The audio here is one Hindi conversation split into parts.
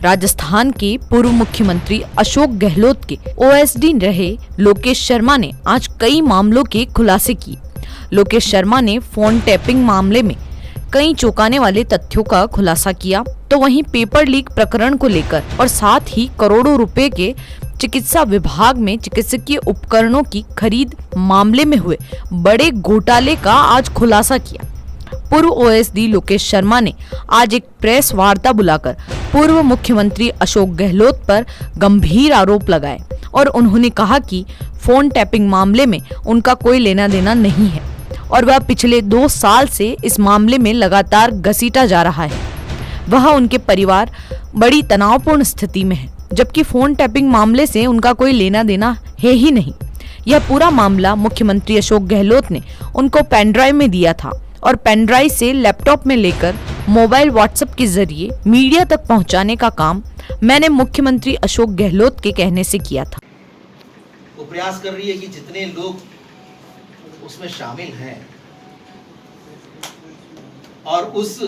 राजस्थान के पूर्व मुख्यमंत्री अशोक गहलोत के ओएसडी रहे लोकेश शर्मा ने आज कई मामलों के खुलासे किए। लोकेश शर्मा ने फोन टैपिंग मामले में कई चौंकाने वाले तथ्यों का खुलासा किया, तो वहीं पेपर लीक प्रकरण को लेकर और साथ ही करोड़ों रुपए के चिकित्सा विभाग में चिकित्सकीय उपकरणों की खरीद मामले में हुए बड़े घोटाले का आज खुलासा किया। पूर्व ओएसडी लोकेश शर्मा ने आज एक प्रेस वार्ता बुलाकर पूर्व मुख्यमंत्री अशोक गहलोत पर गंभीर आरोप लगाए और उन्होंने कहा कि फोन टैपिंग मामले में उनका कोई लेना देना नहीं है और वह पिछले 2 साल से इस मामले में लगातार घसीटा जा रहा है। वह उनके परिवार बड़ी तनावपूर्ण स्थिति में है, जबकि फोन टैपिंग मामले से उनका कोई लेना देना है ही नहीं। यह पूरा मामला मुख्यमंत्री अशोक गहलोत ने उनको पेनड्राइव में दिया था और पेनड्राइव से लैपटॉप में लेकर मोबाइल व्हाट्सएप के जरिए मीडिया तक पहुंचाने का काम मैंने मुख्यमंत्री अशोक गहलोत के कहने से किया था। वो प्रयास कर रही है कि जितने लोग उसमें शामिल हैं और उस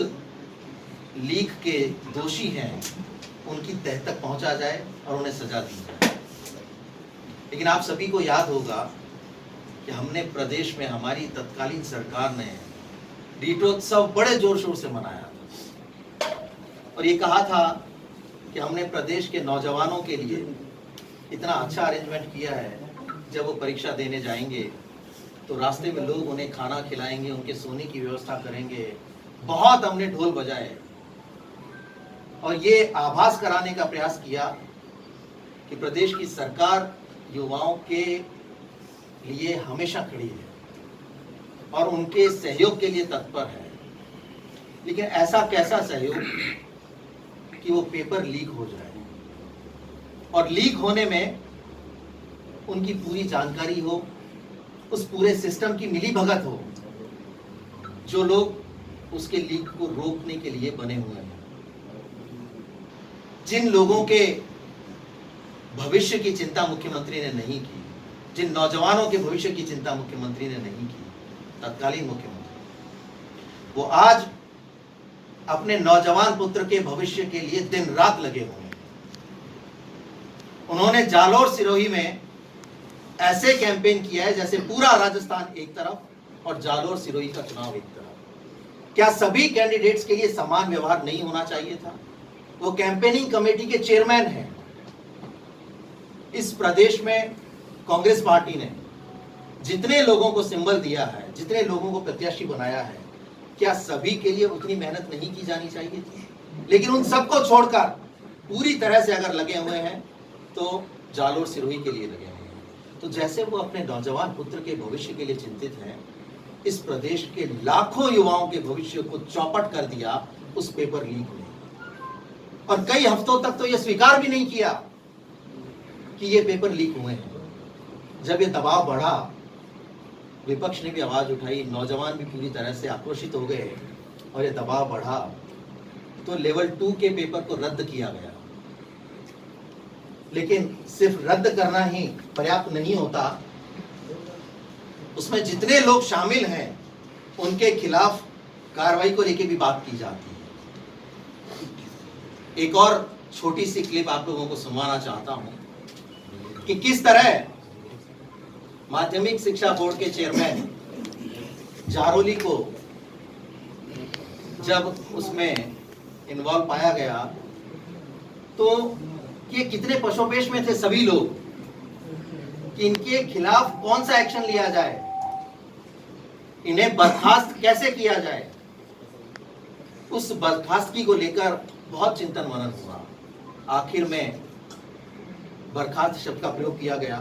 लीक के दोषी हैं उनकी तह तक पहुंचा जाए और उन्हें सजा दी जाए। लेकिन आप सभी को याद होगा कि हमने प्रदेश में, हमारी तत्कालीन सरकार ने दीपोत्सव बड़े जोर शोर से मनाया था और ये कहा था कि हमने प्रदेश के नौजवानों के लिए इतना अच्छा अरेंजमेंट किया है, जब वो परीक्षा देने जाएंगे तो रास्ते में लोग उन्हें खाना खिलाएंगे, उनके सोने की व्यवस्था करेंगे। बहुत हमने ढोल बजाए और ये आभास कराने का प्रयास किया कि प्रदेश की सरकार युवाओं के लिए हमेशा खड़ी है और उनके सहयोग के लिए तत्पर है। लेकिन ऐसा कैसा सहयोग कि वो पेपर लीक हो जाए और लीक होने में उनकी पूरी जानकारी हो, उस पूरे सिस्टम की मिलीभगत हो, जो लोग उसके लीक को रोकने के लिए बने हुए हैं। जिन लोगों के भविष्य की चिंता मुख्यमंत्री ने नहीं की, जिन नौजवानों के भविष्य की चिंता मुख्यमंत्री ने नहीं की, तत्कालीन मुख्यमंत्री, वो आज अपने नौजवान पुत्र के भविष्य के लिए दिन रात लगे हुए हैं। उन्होंने जालोर सिरोही में ऐसे कैंपेन किया है जैसे पूरा राजस्थान एक तरफ और जालोर सिरोही का चुनाव एक तरफ। क्या सभी कैंडिडेट्स के लिए समान व्यवहार नहीं होना चाहिए था? वो कैंपेनिंग कमेटी के चेयरमैन हैं। इस प्रदेश में कांग्रेस पार्टी ने जितने लोगों को सिंबल दिया है, जितने लोगों को प्रत्याशी बनाया है, क्या सभी के लिए उतनी मेहनत नहीं की जानी चाहिए थी? लेकिन उन सबको छोड़कर पूरी तरह से अगर लगे हुए हैं तो जालोर सिरोही के लिए लगे हुए हैं। तो जैसे वो अपने नौजवान पुत्र के भविष्य के लिए चिंतित हैं, इस प्रदेश के लाखों युवाओं के भविष्य को चौपट कर दिया उस पेपर लीक ने। और कई हफ्तों तक तो यह स्वीकार भी नहीं किया कि ये पेपर लीक हुए हैं। जब ये दबाव बढ़ा, विपक्ष ने भी आवाज उठाई, नौजवान भी पूरी तरह से आक्रोशित हो गए और ये दबाव बढ़ा तो लेवल 2 के पेपर को रद्द किया गया। लेकिन सिर्फ रद्द करना ही पर्याप्त नहीं होता, उसमें जितने लोग शामिल हैं उनके खिलाफ कार्रवाई को लेकर भी बात की जाती है। एक और छोटी सी क्लिप आप लोगों को सुनवाना चाहता हूं कि किस तरह माध्यमिक शिक्षा बोर्ड के चेयरमैन जारोली को जब उसमें इन्वॉल्व पाया गया तो ये कितने पशोपेश में थे सभी लोग कि इनके खिलाफ कौन सा एक्शन लिया जाए, इन्हें बर्खास्त कैसे किया जाए। उस बर्खास्तगी को लेकर बहुत चिंतन मनन हुआ। आखिर में बर्खास्त शब्द का प्रयोग किया गया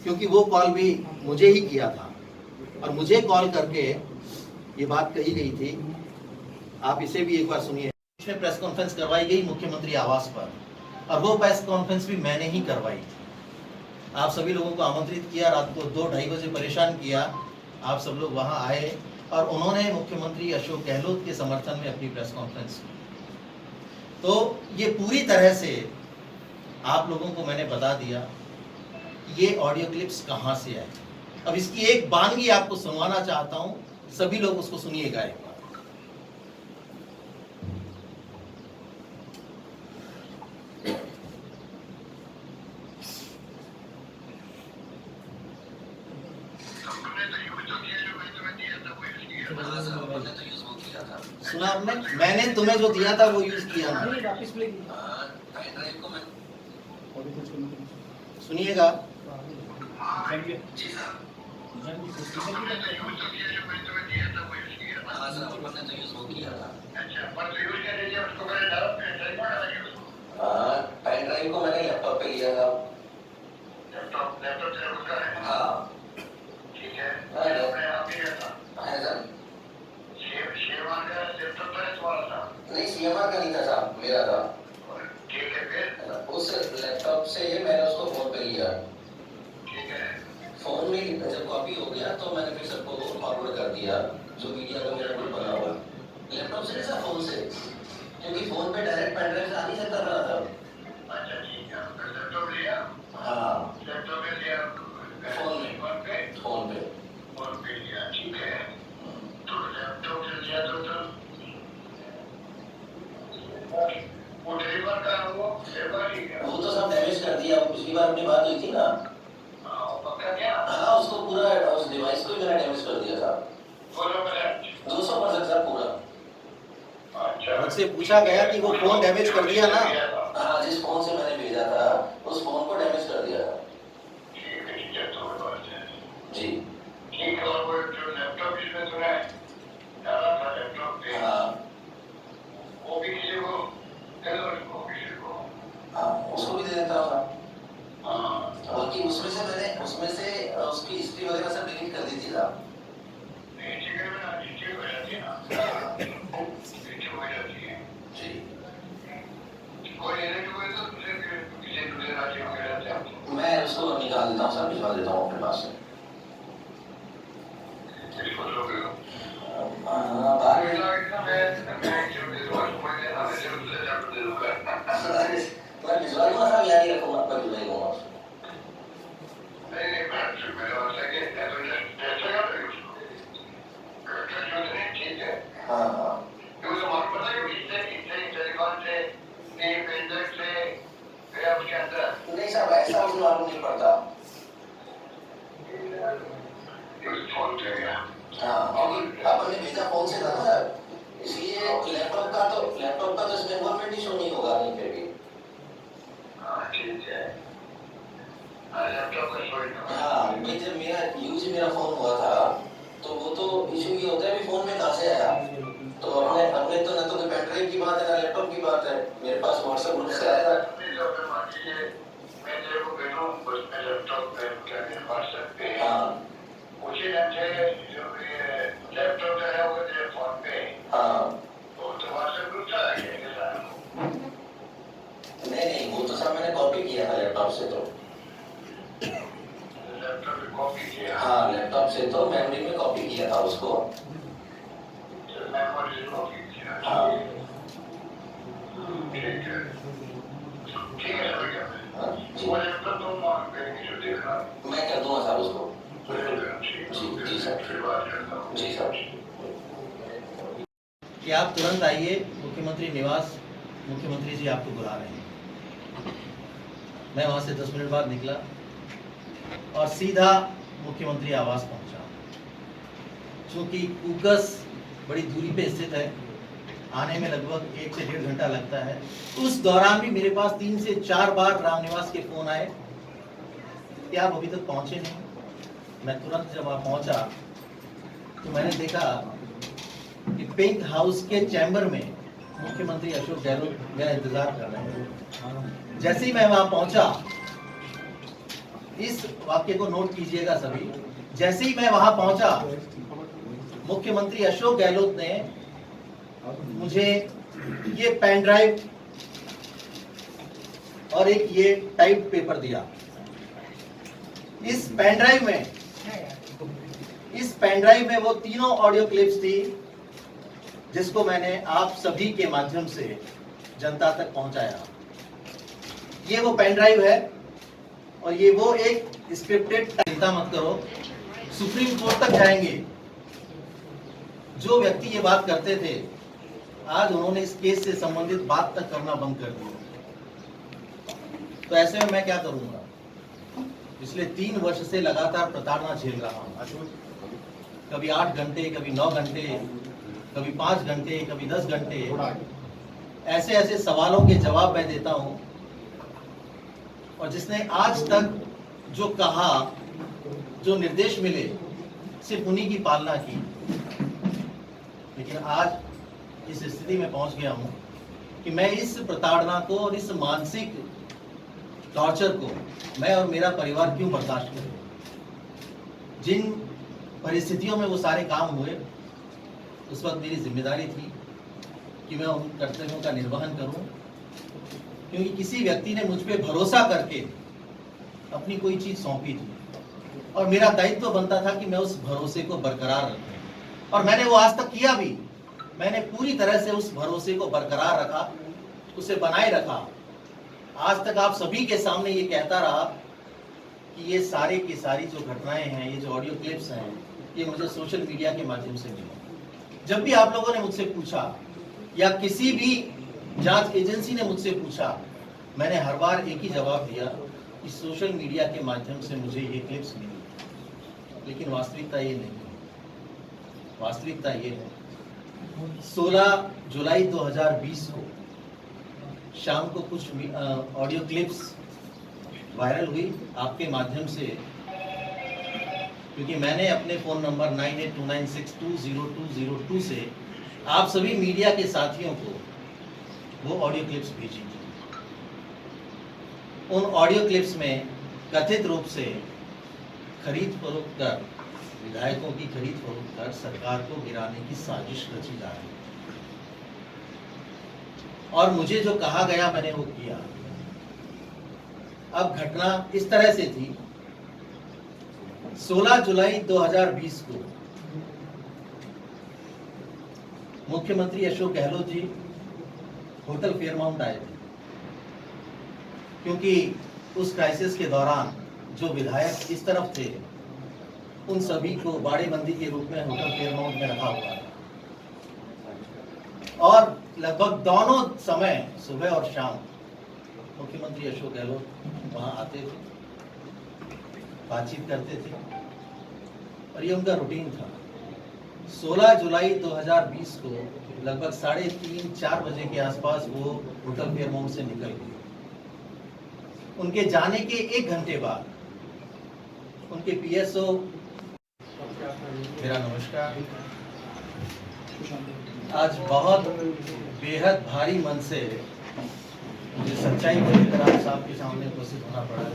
क्योंकि वो कॉल भी मुझे ही किया था और मुझे कॉल करके ये बात कही गई थी। आप इसे भी एक बार सुनिए। इसमें प्रेस कॉन्फ्रेंस करवाई गई मुख्यमंत्री आवास पर और वो प्रेस कॉन्फ्रेंस भी मैंने ही करवाई थी। आप सभी लोगों को आमंत्रित किया, रात को 2-2:30 बजे परेशान किया। आप सब लोग वहां आए और उन्होंने मुख्यमंत्री अशोक गहलोत के समर्थन में अपनी प्रेस कॉन्फ्रेंस की। तो ये पूरी तरह से आप लोगों को मैंने बता दिया ये ऑडियो क्लिप्स कहां से आए। अब इसकी एक बानगी आपको सुनवाना चाहता हूं, सभी लोग उसको सुनिएगा एक बार। सुना आपने? मैंने तुम्हें जो दिया था वो यूज किया ना। वापस प्ले पेन ड्राइव को मैं सुनिएगा। जी सर। हाँ सर, अपन ने तो यूज वो किया था। अच्छा, पर तो यूज करने के उसको मैंने डाला पेन ड्राइव में डाला यूज। हाँ, पेन ड्राइव को मैंने लैपटॉप पे लिया था। लैपटॉप तेरा उसका है? हाँ। ठीक है। मैं आप ही रहता। है सर। शेरवान का लैपटॉप तो है तुम्हारा था? नहीं, शेरवान का नहीं था साहब, मेरा था। ठीक है, फिर उस लैपटॉप से मैंने उसको फोन पे लिया। ठीक है। फोन में जब कॉपी हो गया तो मैंने फिर सबको फॉरवर्ड कर दिया, जो मीडिया का मेरा ग्रुप बना हुआ। लैपटॉप से नहीं, फोन से, क्योंकि फोन पे डायरेक्ट पेन ड्राइव से आ नहीं सकता था तब। अच्छा ठीक है, लैपटॉप लिया? हाँ, लैपटॉप में लिया। फोन में? फोन पे लिया, ठीक है। तो लैपटॉप से लिया तो वो डिलीवर का वो तो सब डैमेज कर दिया। पिछली बार अपनी बात हुई थी ना। पक्का क्या? हाँ, उसको पूरा उस डिवाइस को ही मैंने डैमेज कर दिया था। 200% सर पूरा। अच्छा, मुझसे पूछा गया कि वो फोन डैमेज कर दिया ना। हाँ, जिस फोन से मैंने भेजा था उस फोन को डैमेज कर दिया था। ठीक है, तो बात है जी। ठीक है, और वो जो लैपटॉप इसमें सुना है डाला था लैपटॉप पे। हाँ, वो भी किसी को उसको भी दे देता हूँ। बाकी उसमें से उसकी हिस्ट्री वगैरह सब डिलीट कर दी थी साहब। जी, मैं उसको निकाल देता हूँ सर, भिजवा देता हूँ अपने पास से। मैं भिजवा दूंगा साहब, यहाँ नहीं रखूंगा, मैं भिजवा दूंगा उसको। हाँ हाँ, नहीं साहब, ऐसा मुझे मालूम नहीं पड़ता। हाँ, क्योंकि आपने भेजा फोन से था ना सर, इसलिए लैपटॉप का तो इसमें इन्वॉल्वमेंट ही शो नहीं होगा नहीं फिर भी। हाँ ठीक है। लैपटॉप का शो ही होगा। हाँ, भाई जब मेरा फोन हुआ था तो वो तो इशू ये होता है कि फोन में कहाँ से आया। तो अपने तो न तो कोई पेन ड्राइव की बात है ना लैपटॉप की बात है, मेरे पास व्हाट्सएप ग्रुप से आया था। मैं तेरे को भेजूं उसमें लैपटॉप पे क्या है व्हाट्सएप पे। हाँ, उसी टाइम से जो ये लैपटॉप है वो तेरे फोन पे। हाँ, तो व्हाट्सएप ग्रुप से आ गया। नहीं, वो तो सब मैंने कॉपी किया था लैपटॉप से। तो लैपटॉप पे कॉपी किया? हाँ, लैपटॉप से तो मेमोरी में कॉपी किया था उसको। मेमोरी में कॉपी किया? हाँ, ठीक है समझ गया मैं। वो लैपटॉप तुम जो देखना मैं कर दूंगा साहब उसको। जी सर, जी सर। कि आप तुरंत आइए मुख्यमंत्री निवास, मुख्यमंत्री जी आपको बुला रहे हैं। मैं वहाँ से 10 मिनट बाद निकला और सीधा मुख्यमंत्री आवास पहुँचा। चूँकि कूकस बड़ी दूरी पे स्थित है, आने में लगभग 1 से 1.5 घंटा लगता है। उस दौरान भी मेरे पास 3 से 4 बार रामनिवास के फोन आए कि आप अभी तक पहुँचे नहीं। मैं तुरंत जब वहाँ पहुँचा तो मैंने देखा कि पिंक हाउस के चैम्बर में मुख्यमंत्री अशोक गहलोत मेरा इंतजार कर रहे हैं। जैसे ही मैं वहां पहुंचा, इस वाक्य को नोट कीजिएगा सभी, जैसे ही मैं वहां पहुंचा मुख्यमंत्री अशोक गहलोत ने मुझे ये पेन ड्राइव और एक ये टाइप पेपर दिया। इस पेन ड्राइव में वो तीनों ऑडियो क्लिप्स थी जिसको मैंने आप सभी के माध्यम से जनता तक पहुंचाया। ये वो पेन ड्राइव है और ये वो एक स्क्रिप्टेड। चिंता मत करो, सुप्रीम कोर्ट तक जाएंगे। जो व्यक्ति ये बात करते थे आज उन्होंने इस केस से संबंधित बात तक करना बंद कर दिया। तो ऐसे में मैं क्या करूंगा? पिछले 3 वर्ष से लगातार प्रताड़ना झेल रहा हूं। कभी 8 घंटे, कभी 9 घंटे, कभी 5 घंटे, कभी 10 घंटे ऐसे ऐसे सवालों के जवाब मैं देता हूं, और जिसने आज तक जो कहा, जो निर्देश मिले, सिर्फ उन्हीं की पालना की। लेकिन आज इस स्थिति में पहुंच गया हूं कि मैं इस प्रताड़ना को और इस मानसिक टॉर्चर को मैं और मेरा परिवार क्यों बर्दाश्त करें। जिन परिस्थितियों में वो सारे काम हुए, उस वक्त मेरी जिम्मेदारी थी कि मैं उन कर्तव्यों का निर्वहन करूं, क्योंकि किसी व्यक्ति ने मुझ पर भरोसा करके अपनी कोई चीज सौंपी थी, और मेरा दायित्व बनता था कि मैं उस भरोसे को बरकरार रखूं, और मैंने वो आज तक किया भी। मैंने पूरी तरह से उस भरोसे को बरकरार रखा, उसे बनाए रखा। आज तक आप सभी के सामने ये कहता रहा कि ये सारे की सारी जो घटनाएं हैं, ये जो ऑडियो क्लिप्स हैं, ये मुझे सोशल मीडिया के माध्यम से मिले। जब भी आप लोगों ने मुझसे पूछा या किसी भी जांच एजेंसी ने मुझसे पूछा, मैंने हर बार एक ही जवाब दिया कि सोशल मीडिया के माध्यम से मुझे ये क्लिप्स मिली। लेकिन वास्तविकता ये नहीं है। वास्तविकता ये है, 16 जुलाई 2020 को शाम को कुछ ऑडियो क्लिप्स वायरल हुई आपके माध्यम से, क्योंकि मैंने अपने फ़ोन नंबर 9829620202 से आप सभी मीडिया के साथियों को वो ऑडियो क्लिप्स भेजी। उन ऑडियो क्लिप्स में कथित रूप से खरीद फरोख्त कर, विधायकों की खरीद फरोख्त कर सरकार को गिराने की साजिश रची जा रही है। और मुझे जो कहा गया मैंने वो किया। अब घटना इस तरह से थी, 16 जुलाई 2020 को मुख्यमंत्री अशोक गहलोत जी होटल फेयरमाउंट आए थे, क्योंकि उस क्राइसिस के दौरान जो विधायक इस तरफ थे, उन सभी को बाड़ेबंदी के रूप में होटल फेयरमाउंट में रखा हुआ था। और लगभग दोनों समय, सुबह और शाम, मुख्यमंत्री अशोक गहलोत वहां आते थे, बातचीत करते थे, और ये उनका रूटीन था। 16 जुलाई 2020 को लगभग 3:30-4 बजे के आसपास वो होटल फेयरमाउंट से निकल गए। उनके जाने के 1 घंटे बाद उनके पीएसओ, मेरा नमस्कार, आज बहुत बेहद भारी मन से मुझे सच्चाई को लेकर आप सबके सामने उपस्थित होना पड़ा है।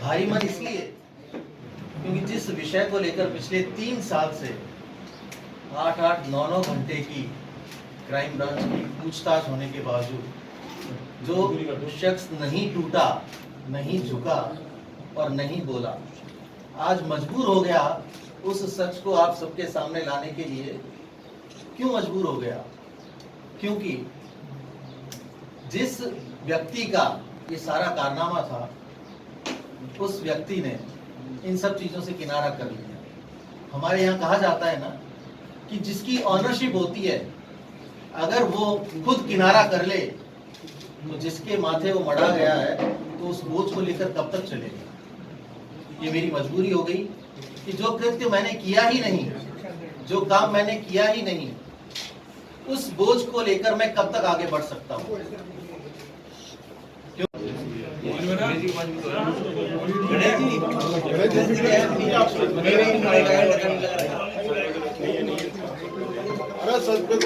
भारी मन इसलिए क्योंकि जिस विषय को लेकर पिछले 3 साल से 8-8, 9-9 घंटे की क्राइम ब्रांच की पूछताछ होने के बावजूद जो शख्स नहीं टूटा, नहीं झुका और नहीं बोला, आज मजबूर हो गया उस शख्स को आप सबके सामने लाने के लिए। क्यों मजबूर हो गया? क्योंकि जिस व्यक्ति का ये सारा कारनामा था, उस व्यक्ति ने इन सब चीजों से किनारा कर लिया। हमारे यहाँ कहा जाता है ना कि जिसकी ऑनरशिप होती है, अगर वो खुद किनारा कर ले तो जिसके माथे वो मढ़ा गया है तो उस बोझ को लेकर कब तक चलेगा। ये मेरी मजबूरी हो गई कि जो कृत्य मैंने किया ही नहीं, जो काम मैंने किया ही नहीं, उस बोझ को लेकर मैं कब तक आगे बढ़ सकता हूँ।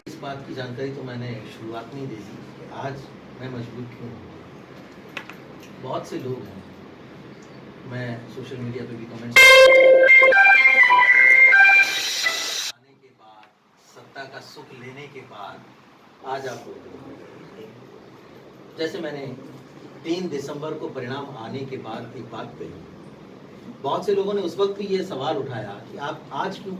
इस बात की जानकारी तो मैंने शुरुआत में ही दे दी। आज मैं मजबूर क्यों हूँ? बहुत से लोग हैं, मैं सोशल मीडिया पे भी कमेंट्स आने के बाद, सत्ता का सुख लेने के बाद आज आप जैसे मैंने 3 दिसंबर को परिणाम आने के बाद एक बात कही, बहुत से लोगों ने उस वक्त भी ये सवाल उठाया कि आप आज क्यों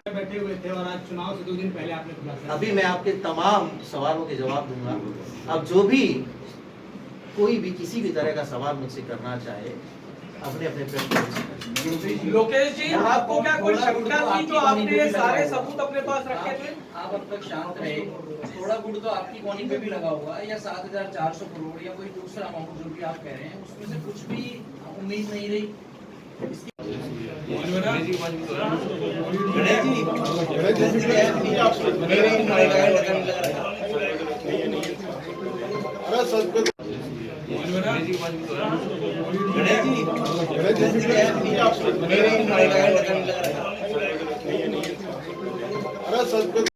बैठे हुए थे और आज चुनाव से 2 दिन पहले आपने खुलासा। अभी मैं आपके तमाम सवालों के जवाब दूंगा। अब जो भी कोई भी किसी भी तरह का सवाल मुझसे करना चाहे, अपने अपने प्रश्न लोकेश जी, आपको क्या कोई शंका थी तो आपने ये सारे सबूत अपने पास रखे थे? आप अब तक शांत रहे। थोड़ा गुड़ तो आपकी कॉनी पे भी लगा हुआ है, या 7,400 करोड़ या कोई दूसरा अमाउंट जो भी आप कह रहे हैं, उसमें से कुछ भी उम्मीद नहीं रही। अरे